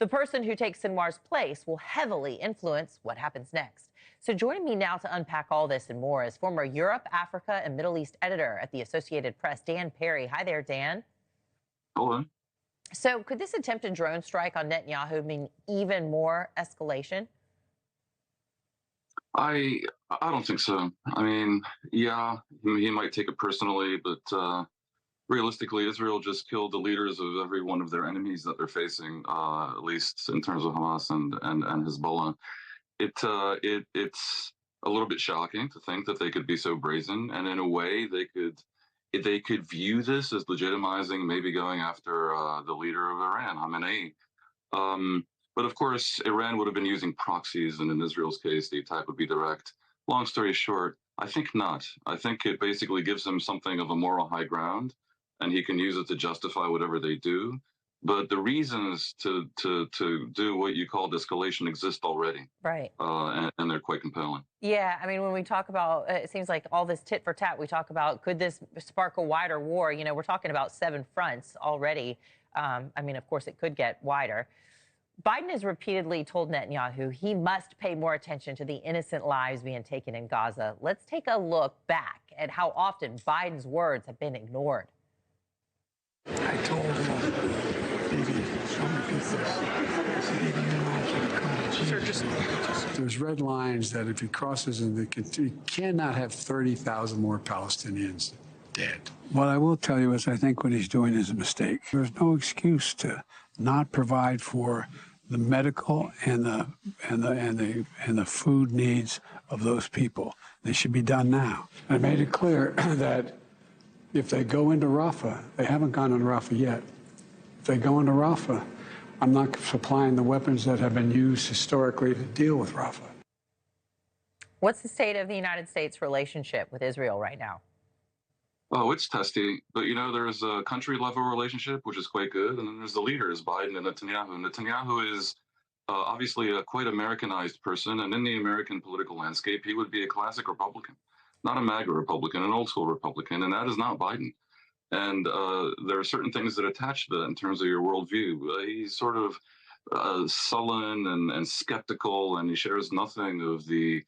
The person who takes Sinwar's place will heavily influence what happens next. So joining me now to unpack all this and more is former Europe, Africa, and Middle East editor at the Associated Press, Dan Perry. Hi there, Dan. Hello. So could this attempted drone strike on Netanyahu mean even more escalation? I I don't think so. I mean, yeah, he might take it personally, but realistically, Israel just killed the leaders of every one of their enemies that they're facing, at least in terms of Hamas and Hezbollah. It's a little bit shocking to think that they could be so brazen, and in a way, they could view this as legitimizing maybe going after the leader of Iran, Khamenei. Um, but of course, Iran would have been using proxies, and in Israel's case, the attack would be direct. Long story short, I think not. I think it basically gives him something of a moral high ground, and he can use it to justify whatever they do. But the reasons to do what you called escalation exist already, Right. and they're quite compelling. Yeah, I mean, when we talk about, it seems like all this tit for tat, we talk about, could this spark a wider war? You know, we're talking about 7 fronts already. I mean, of course, it could get wider. Biden has repeatedly told Netanyahu he must pay more attention to the innocent lives being taken in Gaza. Let's take a look back at how often Biden's words have been ignored. I told him, baby, show me pieces. I said, baby, you know I can't come to Jesus. There's red lines that if he crosses, he cannot have 30,000 more Palestinians dead. What I will tell you is I think what he's doing is a mistake. There's no excuse to not provide for the medical and the food needs of those people. They should be done now. I made it clear that if they go into Rafah, they haven't gone into Rafah yet. If they go into Rafah, I'm not supplying the weapons that have been used historically to deal with Rafah. What's the state of the United States relationship with Israel right now? Oh, it's testy, but there's a country level relationship, which is quite good. And then there's the leaders, Biden and Netanyahu. Netanyahu is obviously a quite Americanized person. And in the American political landscape, he would be a classic Republican, not a MAGA Republican, an old school Republican. And that is not Biden. And there are certain things that attach to that in terms of your worldview. He's sort of sullen and skeptical, and he shares nothing of the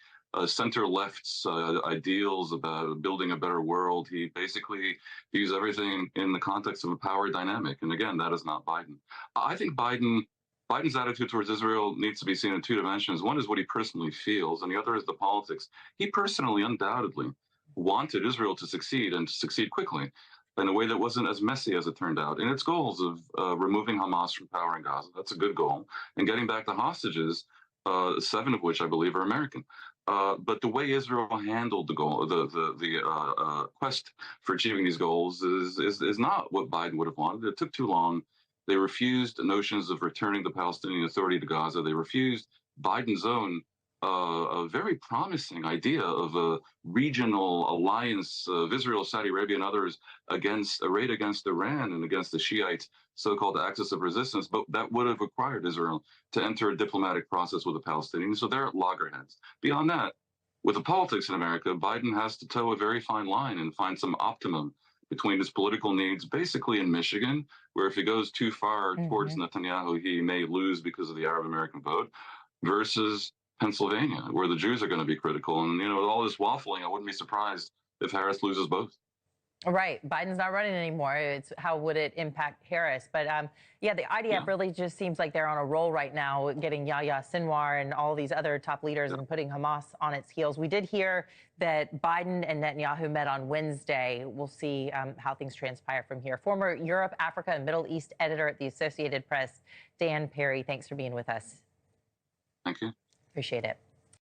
center left's ideals about building a better world. He basically views everything in the context of a power dynamic. And again, that is not Biden. I think Biden's attitude towards Israel needs to be seen in 2 dimensions. One is what he personally feels, and the other is the politics. He personally, undoubtedly, wanted Israel to succeed and to succeed quickly in a way that wasn't as messy as it turned out. In its goals of removing Hamas from power in Gaza, that's a good goal, and getting back the hostages, 7 of which I believe are American. But the way Israel handled the goal, the quest for achieving these goals is not what Biden would have wanted. It took too long. They refused notions of returning the Palestinian Authority to Gaza. They refused Biden's own a very promising idea of a regional alliance of Israel, Saudi Arabia, and others against a raid against Iran and against the Shiite so-called axis of resistance. But that would have required Israel to enter a diplomatic process with the Palestinians. So they're at loggerheads. Beyond that, with the politics in America, Biden has to toe a very fine line and find some optimum between his political needs, basically in Michigan, where if he goes too far towards Netanyahu, he may lose because of the Arab American vote, versus Pennsylvania, where the Jews are going to be critical. And, with all this waffling, I wouldn't be surprised if Harris loses both. Right. Biden's not running anymore. It's how would it impact Harris? But yeah, the IDF really just seems like they're on a roll right now, getting Yahya Sinwar and all these other top leaders and putting Hamas on its heels. We did hear that Biden and Netanyahu met on Wednesday. We'll see how things transpire from here. Former Europe, Africa, and Middle East editor at the Associated Press, Dan Perry, thanks for being with us. Thank you. Appreciate it.